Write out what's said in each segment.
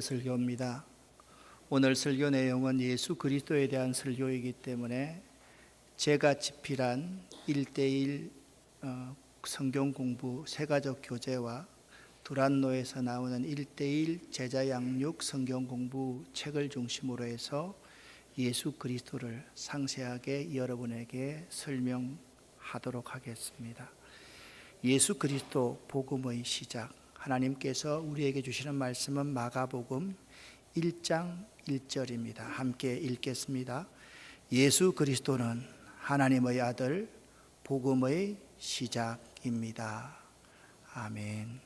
설교입니다. 오늘 설교 내용은 예수 그리스도에 대한 설교이기 때문에 제가 집필한 1:1 성경 공부 세가족 교재와 두란노에서 나오는 1:1 제자 양육 성경 공부 책을 중심으로 해서 예수 그리스도를 상세하게 여러분에게 설명하도록 하겠습니다. 예수 그리스도 복음의 시작, 하나님께서 우리에게 주시는 말씀은 마가복음 1장 1절입니다. 함께 읽겠습니다. 예수 그리스도는 하나님의 아들, 복음의 시작입니다. 아멘.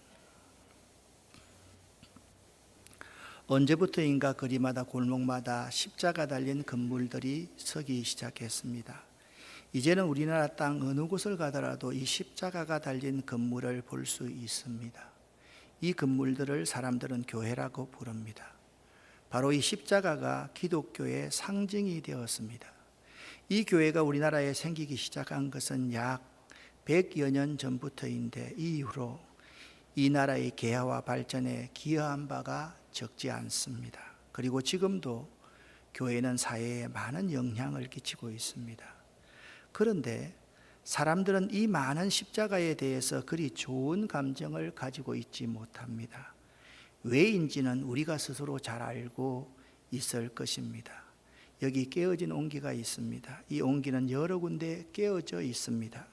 언제부터인가 거리마다 골목마다 십자가 달린 건물들이 서기 시작했습니다. 이제는 우리나라 땅 어느 곳을 가더라도 이 십자가가 달린 건물을 볼 수 있습니다. 이 건물들을 사람들은 교회라고 부릅니다. 바로 이 십자가가 기독교의 상징이 되었습니다. 이 교회가 우리나라에 생기기 시작한 것은 약 100여 년 전부터인데 이 이후로 이 나라의 개화와 발전에 기여한 바가 적지 않습니다. 그리고 지금도 교회는 사회에 많은 영향을 끼치고 있습니다. 그런데 사람들은 이 많은 십자가에 대해서 그리 좋은 감정을 가지고 있지 못합니다. 왜인지는 우리가 스스로 잘 알고 있을 것입니다. 여기 깨어진 옹기가 있습니다. 이 옹기는 여러 군데 깨어져 있습니다.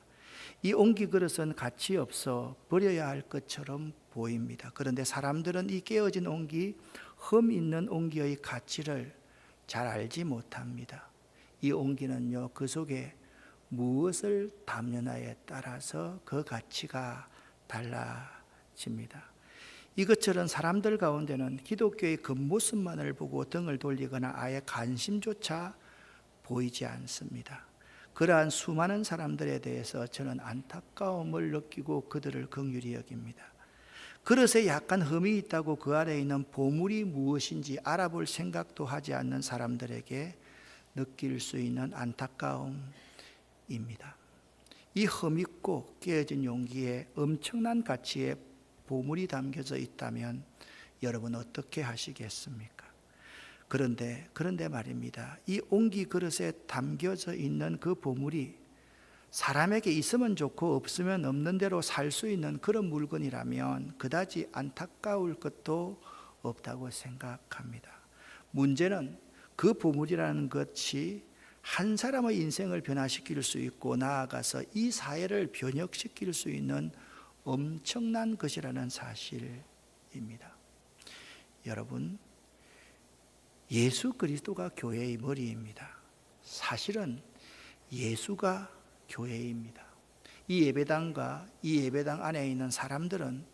이 옹기 그릇은 가치 없어 버려야 할 것처럼 보입니다. 그런데 사람들은 이 깨어진 옹기, 흠 있는 옹기의 가치를 잘 알지 못합니다. 이 옹기는요, 그 속에 무엇을 담느냐에 따라서 그 가치가 달라집니다. 이것처럼 사람들 가운데는 기독교의 겉모습만을 보고 등을 돌리거나 아예 관심조차 보이지 않습니다. 그러한 수많은 사람들에 대해서 저는 안타까움을 느끼고 그들을 긍휼히 여깁니다. 그릇에 약간 흠이 있다고 그 아래에 있는 보물이 무엇인지 알아볼 생각도 하지 않는 사람들에게 느낄 수 있는 안타까움 입니다. 이 흠있고 깨어진 용기에 엄청난 가치의 보물이 담겨져 있다면 여러분 어떻게 하시겠습니까? 그런데 말입니다. 이 옹기 그릇에 담겨져 있는 그 보물이 사람에게 있으면 좋고 없으면 없는 대로 살 수 있는 그런 물건이라면 그다지 안타까울 것도 없다고 생각합니다. 문제는 그 보물이라는 것이 한 사람의 인생을 변화시킬 수 있고 나아가서 이 사회를 변혁시킬 수 있는 엄청난 것이라는 사실입니다. 여러분, 예수 그리스도가 교회의 머리입니다. 사실은 예수가 교회입니다. 이 예배당과 이 예배당 안에 있는 사람들은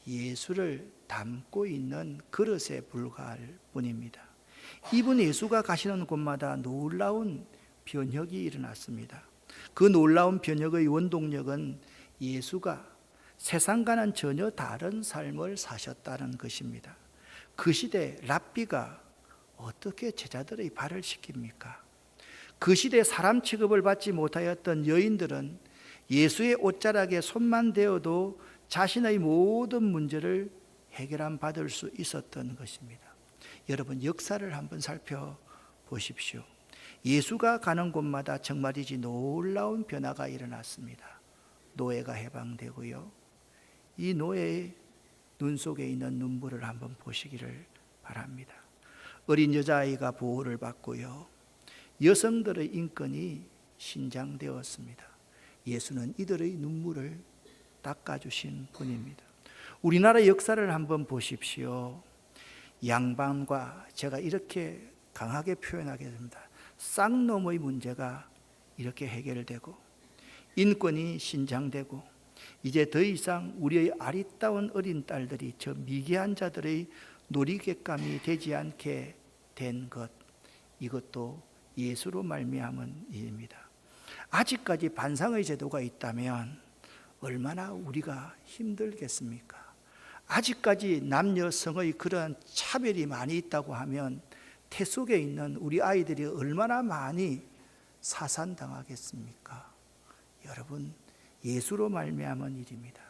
예수를 담고 있는 그릇에 불과할 뿐입니다. 이분 예수가 가시는 곳마다 놀라운 변혁이 일어났습니다. 그 놀라운 변혁의 원동력은 예수가 세상과는 전혀 다른 삶을 사셨다는 것입니다. 그 시대 랍비가 어떻게 제자들의 발을 씻깁니까? 그 시대 사람 취급을 받지 못하였던 여인들은 예수의 옷자락에 손만 대어도 자신의 모든 문제를 해결함 받을 수 있었던 것입니다. 여러분, 역사를 한번 살펴보십시오. 예수가 가는 곳마다 정말이지 놀라운 변화가 일어났습니다. 노예가 해방되고요. 이 노예의 눈 속에 있는 눈물을 한번 보시기를 바랍니다. 어린 여자아이가 보호를 받고요. 여성들의 인권이 신장되었습니다. 예수는 이들의 눈물을 닦아주신 분입니다. 우리나라 역사를 한번 보십시오. 양반과, 제가 이렇게 강하게 표현하겠습니다, 쌍놈의 문제가 이렇게 해결되고 인권이 신장되고 이제 더 이상 우리의 아리따운 어린 딸들이 저 미개한 자들의 놀이객감이 되지 않게 된 것, 이것도 예수로 말미암은 일입니다. 아직까지 반상의 제도가 있다면 얼마나 우리가 힘들겠습니까? 아직까지 남녀 성의 그러한 차별이 많이 있다고 하면 태 속에 있는 우리 아이들이 얼마나 많이 사산당하겠습니까? 여러분, 예수로 말미암은 일입니다.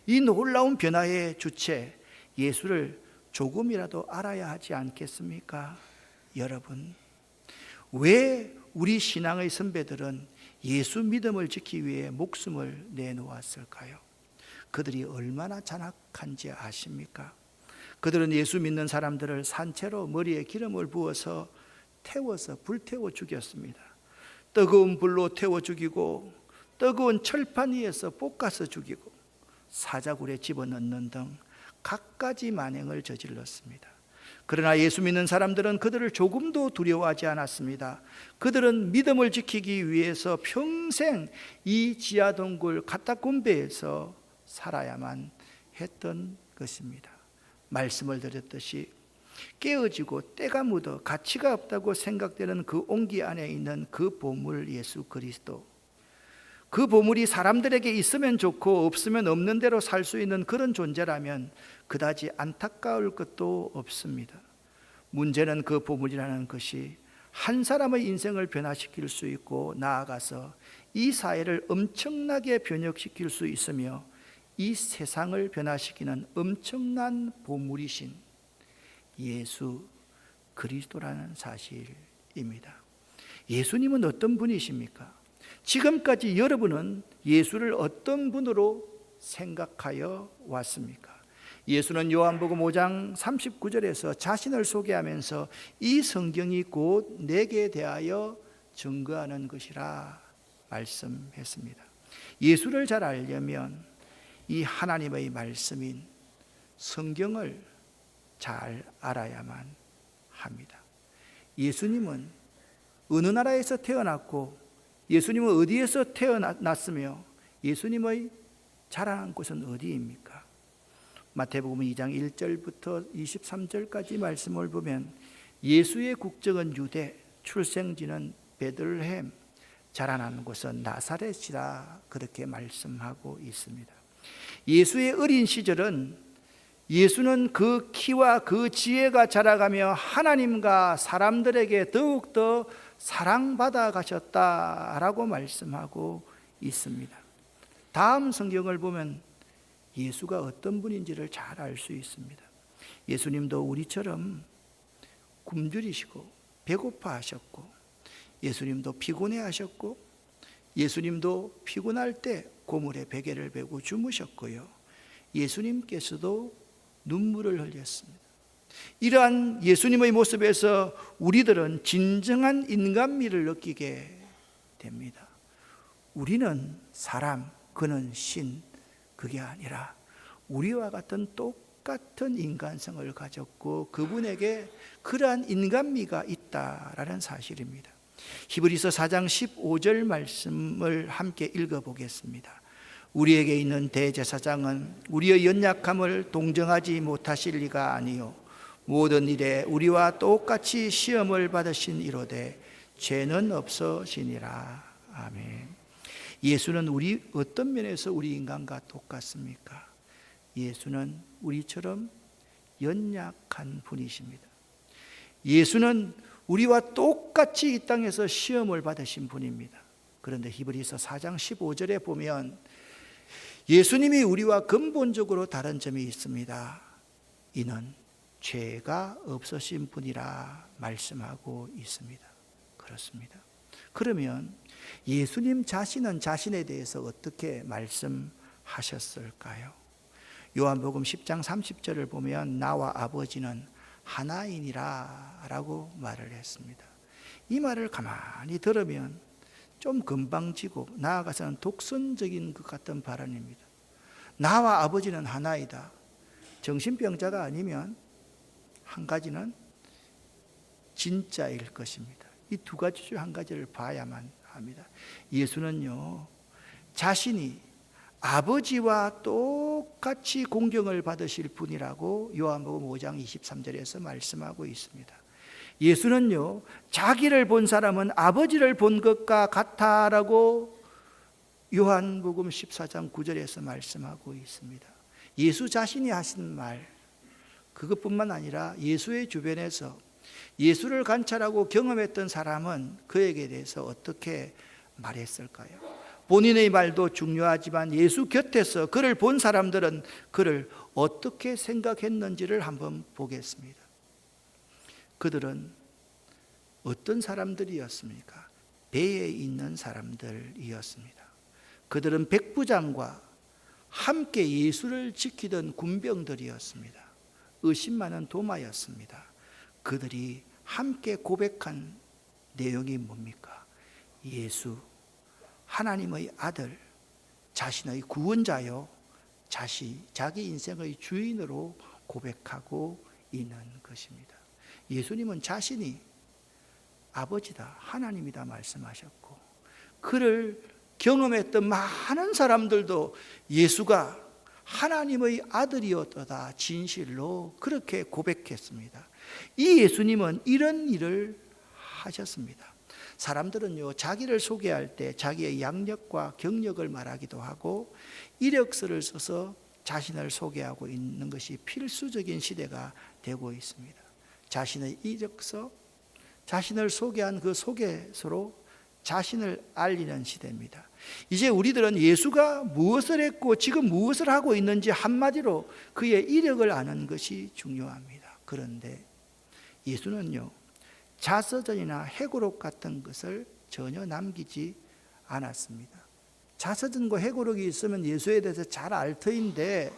이 놀라운 변화의 주체 예수를 조금이라도 알아야 하지 않겠습니까? 여러분, 왜 우리 신앙의 선배들은 예수 믿음을 지키기 위해 목숨을 내놓았을까요? 그들이 얼마나 잔악한지 아십니까? 그들은 예수 믿는 사람들을 산채로 머리에 기름을 부어서 태워서 불태워 죽였습니다. 뜨거운 불로 태워 죽이고 뜨거운 철판 위에서 볶아서 죽이고 사자굴에 집어넣는 등 갖가지 만행을 저질렀습니다. 그러나 예수 믿는 사람들은 그들을 조금도 두려워하지 않았습니다. 그들은 믿음을 지키기 위해서 평생 이 지하동굴 카타콤베에서 살아야만 했던 것입니다. 말씀을 드렸듯이 깨어지고 때가 묻어 가치가 없다고 생각되는 그 온기 안에 있는 그 보물 예수 그리스도, 그 보물이 사람들에게 있으면 좋고 없으면 없는 대로 살 수 있는 그런 존재라면 그다지 안타까울 것도 없습니다. 문제는 그 보물이라는 것이 한 사람의 인생을 변화시킬 수 있고 나아가서 이 사회를 엄청나게 변혁시킬 수 있으며 이 세상을 변화시키는 엄청난 보물이신 예수 그리스도라는 사실입니다. 예수님은 어떤 분이십니까? 지금까지 여러분은 예수를 어떤 분으로 생각하여 왔습니까? 예수는 요한복음 5장 39절에서 자신을 소개하면서 이 성경이 곧 내게 대하여 증거하는 것이라 말씀했습니다. 예수를 잘 알려면 이 하나님의 말씀인 성경을 잘 알아야만 합니다. 예수님은 어느 나라에서 태어났고 예수님은 어디에서 태어났으며 예수님의 자라난 곳은 어디입니까? 마태복음 2장 1절부터 23절까지 말씀을 보면 예수의 국적은 유대, 출생지는 베들레헴, 자라난 곳은 나사렛이라 그렇게 말씀하고 있습니다. 예수의 어린 시절은 예수는 그 키와 그 지혜가 자라가며 하나님과 사람들에게 더욱더 사랑받아 가셨다라고 말씀하고 있습니다. 다음 성경을 보면 예수가 어떤 분인지를 잘 알 수 있습니다. 예수님도 우리처럼 굶주리시고 배고파 하셨고 예수님도 피곤해 하셨고 예수님도 피곤할 때 고물에 베개를 베고 주무셨고요. 예수님께서도 눈물을 흘렸습니다. 이러한 예수님의 모습에서 우리들은 진정한 인간미를 느끼게 됩니다. 우리는 사람, 그는 신, 그게 아니라 우리와 같은 똑같은 인간성을 가졌고 그분에게 그러한 인간미가 있다라는 사실입니다. 히브리서 4장 15절 말씀을 함께 읽어보겠습니다. 우리에게 있는 대제사장은 우리의 연약함을 동정하지 못하실 리가 아니요 모든 일에 우리와 똑같이 시험을 받으신 이로되 죄는 없으시니라. 아멘. 예수는 우리 어떤 면에서 우리 인간과 똑같습니까? 예수는 우리처럼 연약한 분이십니다. 예수는 우리와 똑같이 이 땅에서 시험을 받으신 분입니다. 그런데 히브리서 4장 15절에 보면 예수님이 우리와 근본적으로 다른 점이 있습니다. 이는 죄가 없으신 분이라 말씀하고 있습니다. 그렇습니다. 그러면 예수님 자신은 자신에 대해서 어떻게 말씀하셨을까요? 요한복음 10장 30절을 보면 나와 아버지는 하나이니라 라고 말을 했습니다. 이 말을 가만히 들으면 좀 건방지고 나아가서는 독선적인 것 같은 발언입니다. 나와 아버지는 하나이다. 정신병자가 아니면 한 가지는 진짜일 것입니다. 이 두 가지 중 한 가지를 봐야만 합니다. 예수는요, 자신이 아버지와 똑같이 공경을 받으실 분이라고 요한복음 5장 23절에서 말씀하고 있습니다. 예수는요, 자기를 본 사람은 아버지를 본 것과 같다라고 요한복음 14장 9절에서 말씀하고 있습니다. 예수 자신이 하신 말, 그것뿐만 아니라 예수의 주변에서 예수를 관찰하고 경험했던 사람은 그에게 대해서 어떻게 말했을까요? 본인의 말도 중요하지만 예수 곁에서 그를 본 사람들은 그를 어떻게 생각했는지를 한번 보겠습니다. 그들은 어떤 사람들이었습니까? 배에 있는 사람들이었습니다. 그들은 백부장과 함께 예수를 지키던 군병들이었습니다. 의심 많은 도마였습니다. 그들이 함께 고백한 내용이 뭡니까? 예수, 하나님의 아들, 자신의 구원자요, 자기 인생의 주인으로 고백하고 있는 것입니다. 예수님은 자신이 아버지다, 하나님이다 말씀하셨고, 그를 경험했던 많은 사람들도 예수가 하나님의 아들이었다 진실로 그렇게 고백했습니다. 이 예수님은 이런 일을 하셨습니다. 사람들은요, 자기를 소개할 때 자기의 양력과 경력을 말하기도 하고 이력서를 써서 자신을 소개하고 있는 것이 필수적인 시대가 되고 있습니다. 자신의 이력서, 자신을 소개한 그 소개서로 자신을 알리는 시대입니다. 이제 우리들은 예수가 무엇을 했고 지금 무엇을 하고 있는지 한마디로 그의 이력을 아는 것이 중요합니다. 그런데 예수는요, 자서전이나 회고록 같은 것을 전혀 남기지 않았습니다. 자서전과 회고록이 있으면 예수에 대해서 잘 알 터인데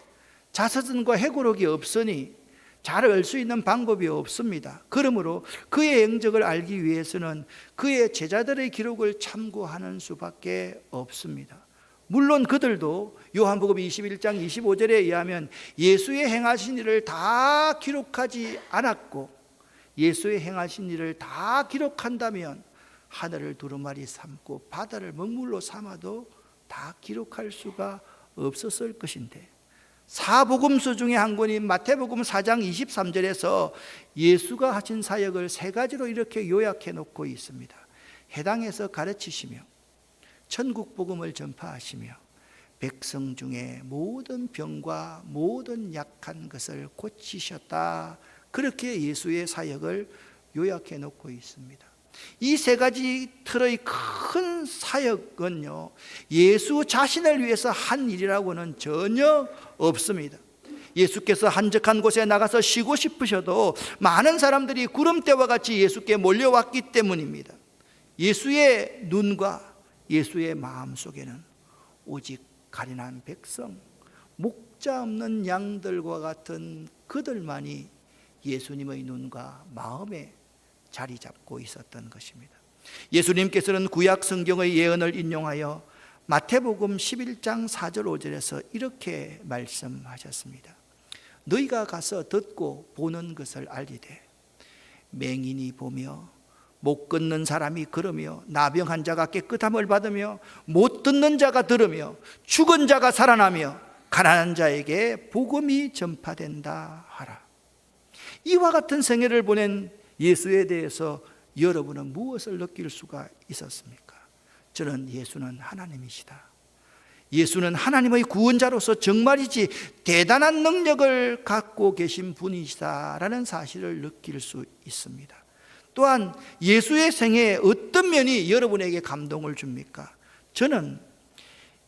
자서전과 회고록이 없으니 잘 알 수 있는 방법이 없습니다. 그러므로 그의 행적을 알기 위해서는 그의 제자들의 기록을 참고하는 수밖에 없습니다. 물론 그들도 요한복음 21장 25절에 의하면 예수의 행하신 일을 다 기록하지 않았고, 예수의 행하신 일을 다 기록한다면 하늘을 두루마리 삼고 바다를 먹물로 삼아도 다 기록할 수가 없었을 것인데, 사복음서 중에 한 권인 마태복음 4장 23절에서 예수가 하신 사역을 세 가지로 이렇게 요약해 놓고 있습니다. 해당에서 가르치시며 천국 복음을 전파하시며 백성 중에 모든 병과 모든 약한 것을 고치셨다. 그렇게 예수의 사역을 요약해 놓고 있습니다. 이 세 가지 틀의 큰 사역은요, 예수 자신을 위해서 한 일이라고는 전혀 없습니다. 예수께서 한적한 곳에 나가서 쉬고 싶으셔도 많은 사람들이 구름대와 같이 예수께 몰려왔기 때문입니다. 예수의 눈과 예수의 마음 속에는 오직 가련한 백성, 목자 없는 양들과 같은 그들만이 예수님의 눈과 마음에 자리 잡고 있었던 것입니다. 예수님께서는 구약 성경의 예언을 인용하여 마태복음 11장 4절 5절에서 이렇게 말씀하셨습니다. 너희가 가서 듣고 보는 것을 알리되 맹인이 보며 못 걷는 사람이 걸으며 나병한 자가 깨끗함을 받으며 못 듣는 자가 들으며 죽은 자가 살아나며 가난한 자에게 복음이 전파된다 하라. 이와 같은 생애를 보낸 예수에 대해서 여러분은 무엇을 느낄 수가 있었습니까? 저는 예수는 하나님이시다, 예수는 하나님의 구원자로서 정말이지 대단한 능력을 갖고 계신 분이시다라는 사실을 느낄 수 있습니다. 또한 예수의 생애에 어떤 면이 여러분에게 감동을 줍니까? 저는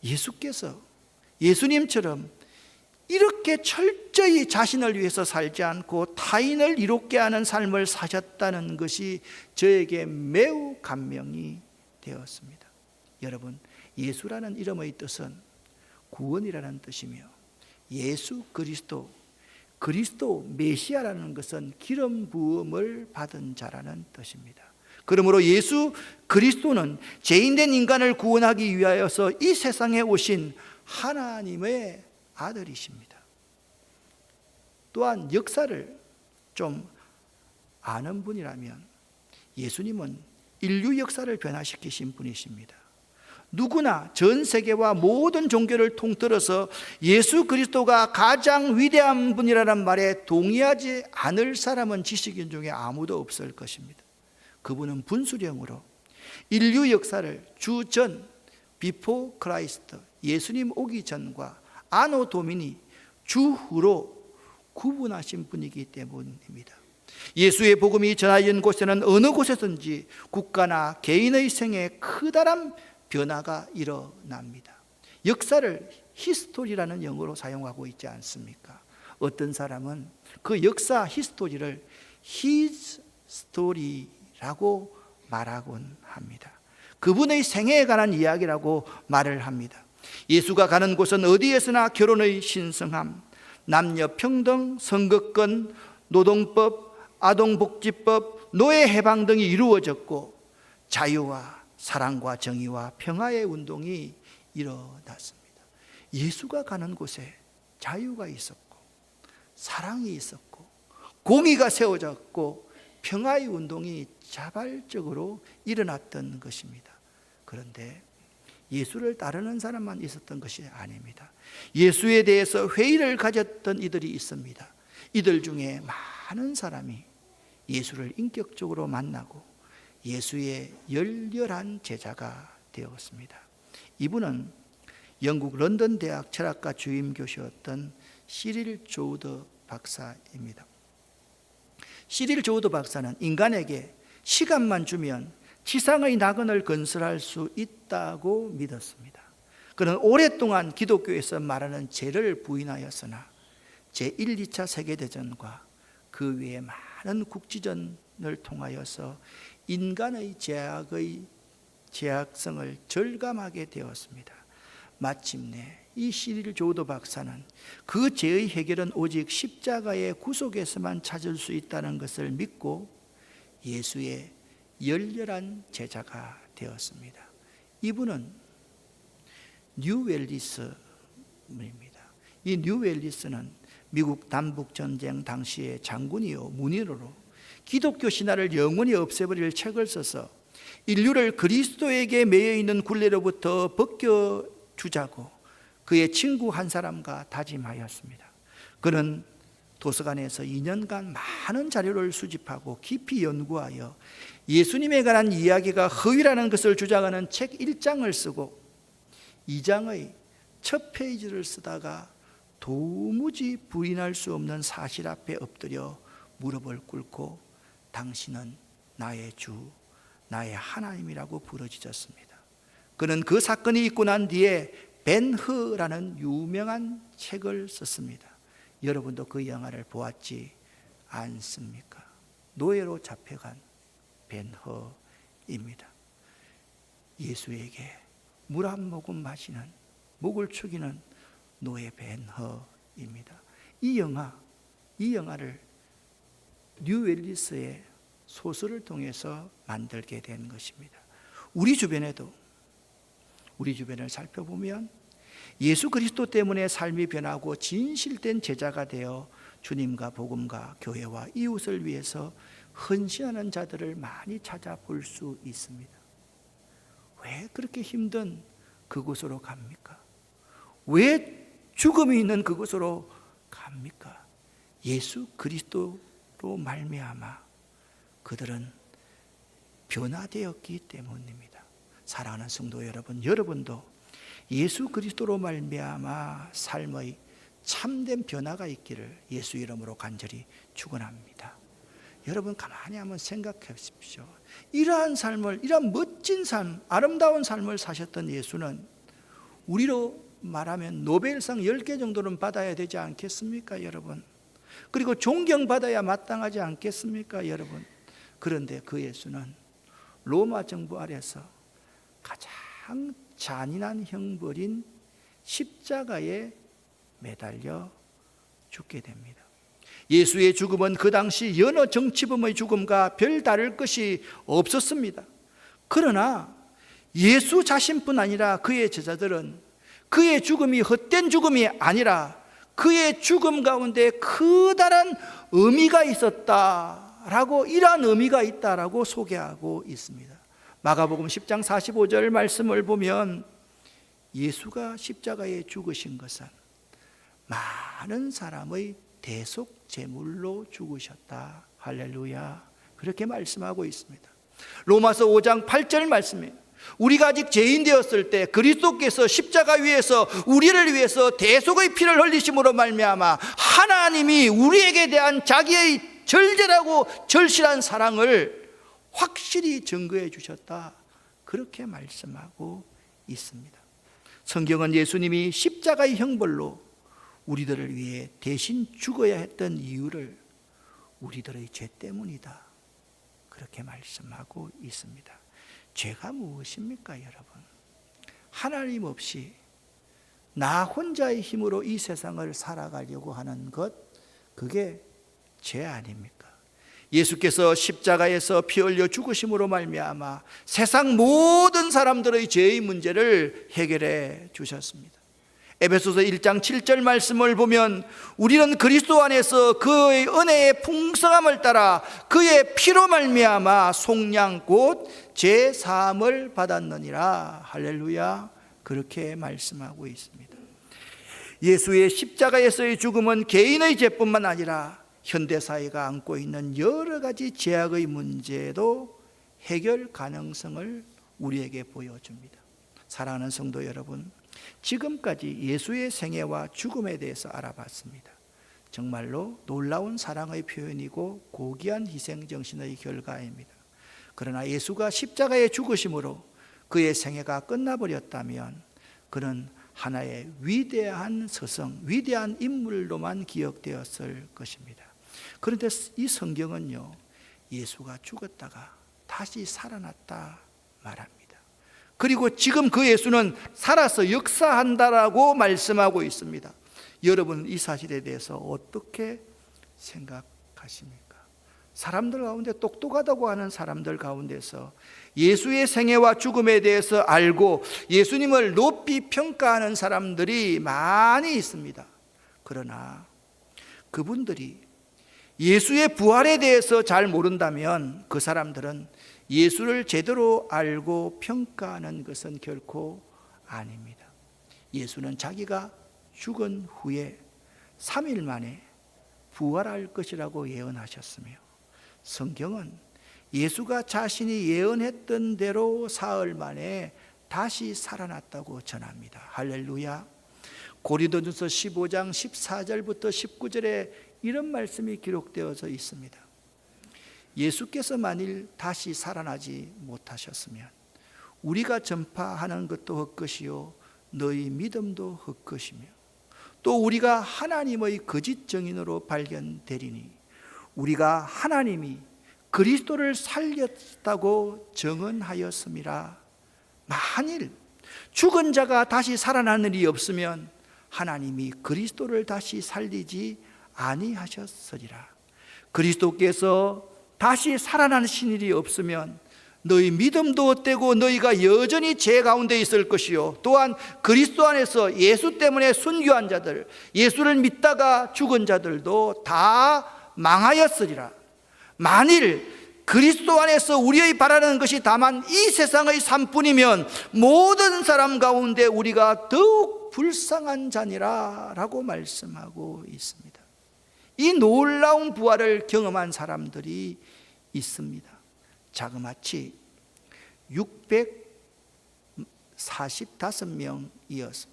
예수께서 예수님처럼 이렇게 철저히 자신을 위해서 살지 않고 타인을 이롭게 하는 삶을 사셨다는 것이 저에게 매우 감명이 되었습니다. 여러분, 예수라는 이름의 뜻은 구원이라는 뜻이며 예수 그리스도 메시아라는 것은 기름 부음을 받은 자라는 뜻입니다. 그러므로 예수 그리스도는 죄인된 인간을 구원하기 위하여서 이 세상에 오신 하나님의 아들이십니다. 또한 역사를 좀 아는 분이라면 예수님은 인류 역사를 변화시키신 분이십니다. 누구나 전 세계와 모든 종교를 통틀어서 예수 그리스도가 가장 위대한 분이라는 말에 동의하지 않을 사람은 지식인 중에 아무도 없을 것입니다. 그분은 분수령으로 인류 역사를 주전, 비포 크라이스트, 예수님 오기 전과 아노 도미니, 주후로 구분하신 분이기 때문입니다. 예수의 복음이 전하여진 곳에는 어느 곳에든지 국가나 개인의 생에 커다란 변화가 일어납니다. 역사를 히스토리라는 영어로 사용하고 있지 않습니까? 어떤 사람은 그 역사 히스토리를 his story라고 말하곤 합니다. 그분의 생애에 관한 이야기라고 말을 합니다. 예수가 가는 곳은 어디에서나 결혼의 신성함, 남녀 평등, 선거권, 노동법, 아동복지법, 노예 해방 등이 이루어졌고 자유와 사랑과 정의와 평화의 운동이 일어났습니다. 예수가 가는 곳에 자유가 있었고 사랑이 있었고 공의가 세워졌고 평화의 운동이 자발적으로 일어났던 것입니다. 그런데 예수를 따르는 사람만 있었던 것이 아닙니다. 예수에 대해서 회의를 가졌던 이들이 있습니다. 이들 중에 많은 사람이 예수를 인격적으로 만나고 예수의 열렬한 제자가 되었습니다. 이분은 영국 런던 대학 철학과 주임 교수였던 시릴 조우더 박사입니다. 시릴 조우더 박사는 인간에게 시간만 주면 지상의 낙원을 건설할 수 있다고 믿었습니다. 그는 오랫동안 기독교에서 말하는 죄를 부인하였으나 제1, 2차 세계대전과 그 외에 많은 국지전을 통하여서 인간의 죄악성을 절감하게 되었습니다. 마침내 이 시릴 조우더 박사는 그 죄의 해결은 오직 십자가의 구속에서만 찾을 수 있다는 것을 믿고 예수의 열렬한 제자가 되었습니다. 이분은 뉴웰리스입니다. 이 뉴웰리스는 미국 남북전쟁 당시의 장군이요 문인으로 기독교 신화를 영원히 없애버릴 책을 써서 인류를 그리스도에게 매여있는 굴레로부터 벗겨주자고 그의 친구 한 사람과 다짐하였습니다. 그는 도서관에서 2년간 많은 자료를 수집하고 깊이 연구하여 예수님에 관한 이야기가 허위라는 것을 주장하는 책 1장을 쓰고 2장의 첫 페이지를 쓰다가 도무지 부인할 수 없는 사실 앞에 엎드려 무릎을 꿇고 당신은 나의 주, 나의 하나님이라고 부르짖었습니다. 그는 그 사건이 있고 난 뒤에 벤허라는 유명한 책을 썼습니다. 여러분도 그 영화를 보았지 않습니까? 노예로 잡혀간 벤허입니다. 예수에게 물 한 모금 마시는 목을 축이는 노예 벤허입니다. 이 영화를 뉴웰리스의 소설을 통해서 만들게 된 것입니다. 우리 주변을 살펴보면 예수 그리스도 때문에 삶이 변하고 진실된 제자가 되어 주님과 복음과 교회와 이웃을 위해서 헌신하는 자들을 많이 찾아볼 수 있습니다. 왜 그렇게 힘든 그곳으로 갑니까? 왜 죽음이 있는 그곳으로 갑니까? 예수 그리스도로 말미암아 그들은 변화되었기 때문입니다. 사랑하는 성도 여러분, 여러분도 예수 그리스도로 말미암아 삶의 참된 변화가 있기를 예수 이름으로 간절히 축원합니다. 여러분 가만히 한번 생각해 보십시오. 이러한 멋진 삶, 아름다운 삶을 사셨던 예수는 우리로 말하면 노벨상 10개 정도는 받아야 되지 않겠습니까, 여러분? 그리고 존경받아야 마땅하지 않겠습니까, 여러분? 그런데 그 예수는 로마 정부 아래서 가장 잔인한 형벌인 십자가에 매달려 죽게 됩니다. 예수의 죽음은 그 당시 여러 정치범의 죽음과 별다를 것이 없었습니다. 그러나 예수 자신뿐 아니라 그의 제자들은 그의 죽음이 헛된 죽음이 아니라 그의 죽음 가운데 커다란 의미가 있었다라고, 이러한 의미가 있다라고 소개하고 있습니다. 마가복음 10장 45절 말씀을 보면 예수가 십자가에 죽으신 것은 많은 사람의 대속 제물로 죽으셨다. 할렐루야. 그렇게 말씀하고 있습니다. 로마서 5장 8절 말씀에 우리가 아직 죄인 되었을 때 그리스도께서 십자가 위에서 우리를 위해서 대속의 피를 흘리심으로 말미암아 하나님이 우리에게 대한 자기의 절대라고 절실한 사랑을 확실히 증거해 주셨다. 그렇게 말씀하고 있습니다. 성경은 예수님이 십자가의 형벌로 우리들을 위해 대신 죽어야 했던 이유를 우리들의 죄 때문이다, 그렇게 말씀하고 있습니다. 죄가 무엇입니까, 여러분? 하나님 없이 나 혼자의 힘으로 이 세상을 살아가려고 하는 것, 그게 죄 아닙니까? 예수께서 십자가에서 피 흘려 죽으심으로 말미암아 세상 모든 사람들의 죄의 문제를 해결해 주셨습니다. 에베소서 1장 7절 말씀을 보면 우리는 그리스도 안에서 그의 은혜의 풍성함을 따라 그의 피로 말미암아 속량 곧 죄 사함을 받았느니라. 할렐루야. 그렇게 말씀하고 있습니다. 예수의 십자가에서의 죽음은 개인의 죄뿐만 아니라 현대사회가 안고 있는 여러 가지 죄악의 문제도 해결 가능성을 우리에게 보여줍니다. 사랑하는 성도 여러분, 지금까지 예수의 생애와 죽음에 대해서 알아봤습니다. 정말로 놀라운 사랑의 표현이고 고귀한 희생정신의 결과입니다. 그러나 예수가 십자가에 죽으심으로 그의 생애가 끝나버렸다면 그는 하나의 위대한 서성, 위대한 인물로만 기억되었을 것입니다. 그런데 이 성경은요, 예수가 죽었다가 다시 살아났다 말합니다. 그리고 지금 그 예수는 살아서 역사한다라고 말씀하고 있습니다. 여러분, 이 사실에 대해서 어떻게 생각하십니까? 사람들 가운데 똑똑하다고 하는 사람들 가운데서 예수의 생애와 죽음에 대해서 알고 예수님을 높이 평가하는 사람들이 많이 있습니다. 그러나 그분들이 예수의 부활에 대해서 잘 모른다면 그 사람들은 예수를 제대로 알고 평가하는 것은 결코 아닙니다. 예수는 자기가 죽은 후에 3일 만에 부활할 것이라고 예언하셨으며 성경은 예수가 자신이 예언했던 대로 사흘 만에 다시 살아났다고 전합니다. 할렐루야. 고린도전서 15장 14절부터 19절에 이런 말씀이 기록되어져 있습니다. 예수께서 만일 다시 살아나지 못하셨으면 우리가 전파하는 것도 헛것이요 너희 믿음도 헛것이며 또 우리가 하나님의 거짓 증인으로 발견되리니 우리가 하나님이 그리스도를 살렸다고 증언하였음이라. 만일 죽은 자가 다시 살아나는 일이 없으면 하나님이 그리스도를 다시 살리지 아니하셨으리라. 그리스도께서 다시 살아나신 일이 없으면 너희 믿음도 헛되고 너희가 여전히 죄 가운데 있을 것이요 또한 그리스도 안에서 예수 때문에 순교한 자들, 예수를 믿다가 죽은 자들도 다 망하였으리라. 만일 그리스도 안에서 우리의 바라는 것이 다만 이 세상의 삶뿐이면 모든 사람 가운데 우리가 더욱 불쌍한 자니라 라고 말씀하고 있습니다. 이 놀라운 부활을 경험한 사람들이 있습니다. 자그마치 645명이었습니다.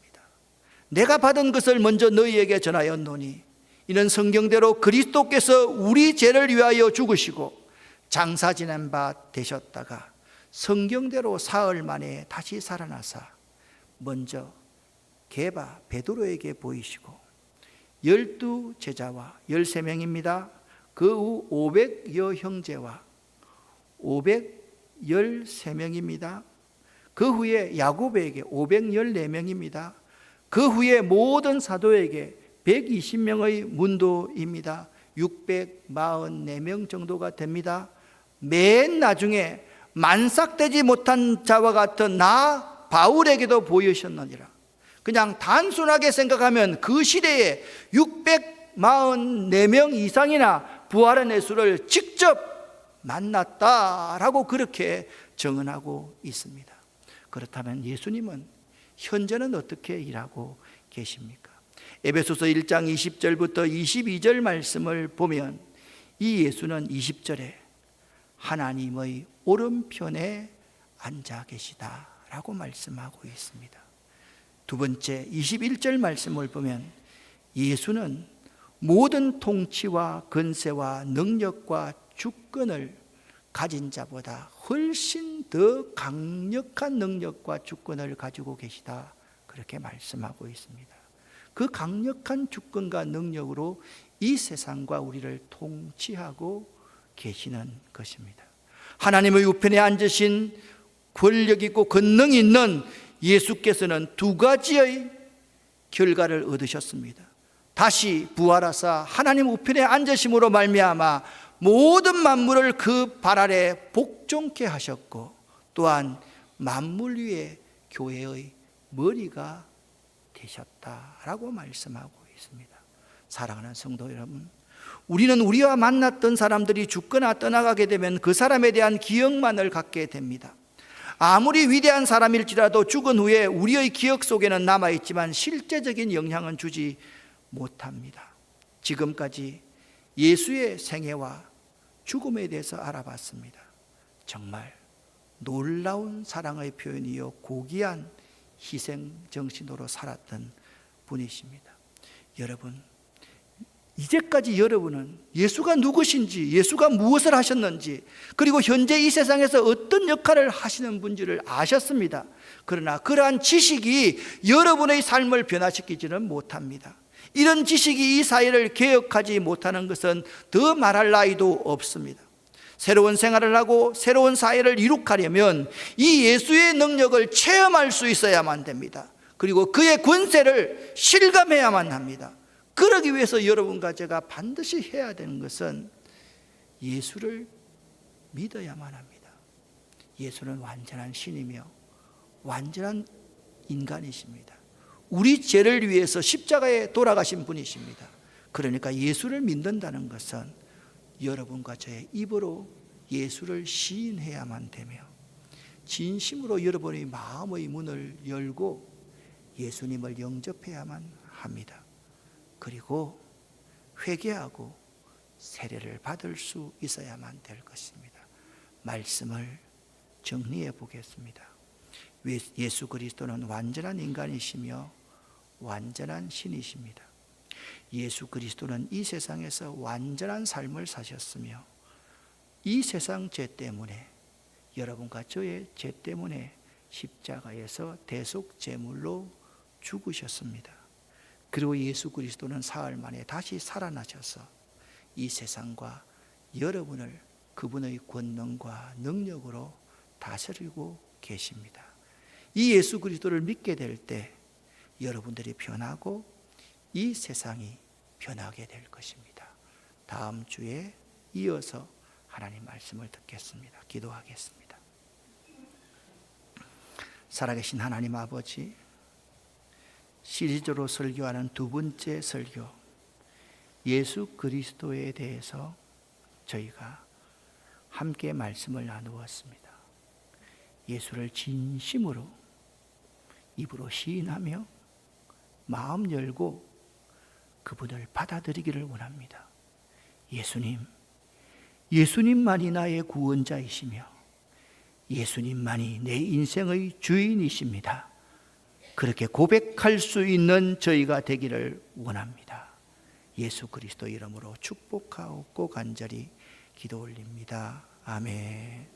내가 받은 것을 먼저 너희에게 전하였노니 이는 성경대로 그리스도께서 우리 죄를 위하여 죽으시고 장사 지낸 바 되셨다가 성경대로 사흘 만에 다시 살아나사 먼저 게바 베드로에게 보이시고 12 제자와 13명입니다. 그 후 500여 형제와 513명입니다. 그 후에 야고보에게 514명입니다. 그 후에 모든 사도에게 120명의 문도입니다. 644명 정도가 됩니다. 맨 나중에 만삭되지 못한 자와 같은 나 바울에게도 보이셨느니라. 그냥 단순하게 생각하면 그 시대에 644명 이상이나 부활한 예수를 직접 만났다라고 그렇게 증언하고 있습니다. 그렇다면 예수님은 현재는 어떻게 일하고 계십니까? 에베소서 1장 20절부터 22절 말씀을 보면 이 예수는 20절에 하나님의 오른편에 앉아 계시다라고 말씀하고 있습니다. 두 번째 21절 말씀을 보면 예수는 모든 통치와 권세와 능력과 주권을 가진 자보다 훨씬 더 강력한 능력과 주권을 가지고 계시다, 그렇게 말씀하고 있습니다. 그 강력한 주권과 능력으로 이 세상과 우리를 통치하고 계시는 것입니다. 하나님의 우편에 앉으신 권력 있고 권능 있는 예수께서는 두 가지의 결과를 얻으셨습니다. 다시 부활하사 하나님 우편에 앉으심으로 말미암아 모든 만물을 그 발 아래 복종케 하셨고, 또한 만물 위에 교회의 머리가 되셨다라고 말씀하고 있습니다. 사랑하는 성도 여러분, 우리는 우리와 만났던 사람들이 죽거나 떠나가게 되면 그 사람에 대한 기억만을 갖게 됩니다. 아무리 위대한 사람일지라도 죽은 후에 우리의 기억 속에는 남아있지만 실제적인 영향은 주지 못합니다. 지금까지 예수의 생애와 죽음에 대해서 알아봤습니다. 정말 놀라운 사랑의 표현이요 고귀한 희생 정신으로 살았던 분이십니다. 여러분, 이제까지 여러분은 예수가 누구신지, 예수가 무엇을 하셨는지, 그리고 현재 이 세상에서 어떤 역할을 하시는 분지를 아셨습니다. 그러나 그러한 지식이 여러분의 삶을 변화시키지는 못합니다. 이런 지식이 이 사회를 개혁하지 못하는 것은 더 말할 나위도 없습니다. 새로운 생활을 하고 새로운 사회를 이룩하려면 이 예수의 능력을 체험할 수 있어야만 됩니다. 그리고 그의 권세를 실감해야만 합니다. 그러기 위해서 여러분과 제가 반드시 해야 되는 것은 예수를 믿어야만 합니다. 예수는 완전한 신이며 완전한 인간이십니다. 우리 죄를 위해서 십자가에 돌아가신 분이십니다. 그러니까 예수를 믿는다는 것은 여러분과 저의 입으로 예수를 시인해야만 되며, 진심으로 여러분의 마음의 문을 열고 예수님을 영접해야만 합니다. 그리고 회개하고 세례를 받을 수 있어야만 될 것입니다. 말씀을 정리해 보겠습니다. 예수 그리스도는 완전한 인간이시며 완전한 신이십니다. 예수 그리스도는 이 세상에서 완전한 삶을 사셨으며, 이 세상 죄 때문에, 여러분과 저의 죄 때문에 십자가에서 대속 제물로 죽으셨습니다. 그리고 예수 그리스도는 사흘 만에 다시 살아나셔서 이 세상과 여러분을 그분의 권능과 능력으로 다스리고 계십니다. 이 예수 그리스도를 믿게 될 때 여러분들이 변하고 이 세상이 변하게 될 것입니다. 다음 주에 이어서 하나님 말씀을 듣겠습니다. 기도하겠습니다. 살아계신 하나님 아버지, 시리즈로 설교하는 두 번째 설교, 예수 그리스도에 대해서 저희가 함께 말씀을 나누었습니다. 예수를 진심으로 입으로 시인하며 마음 열고 그분을 받아들이기를 원합니다. 예수님만이 나의 구원자이시며 예수님만이 내 인생의 주인이십니다. 그렇게 고백할 수 있는 저희가 되기를 원합니다. 예수 그리스도 이름으로 축복하고 간절히 기도 올립니다. 아멘.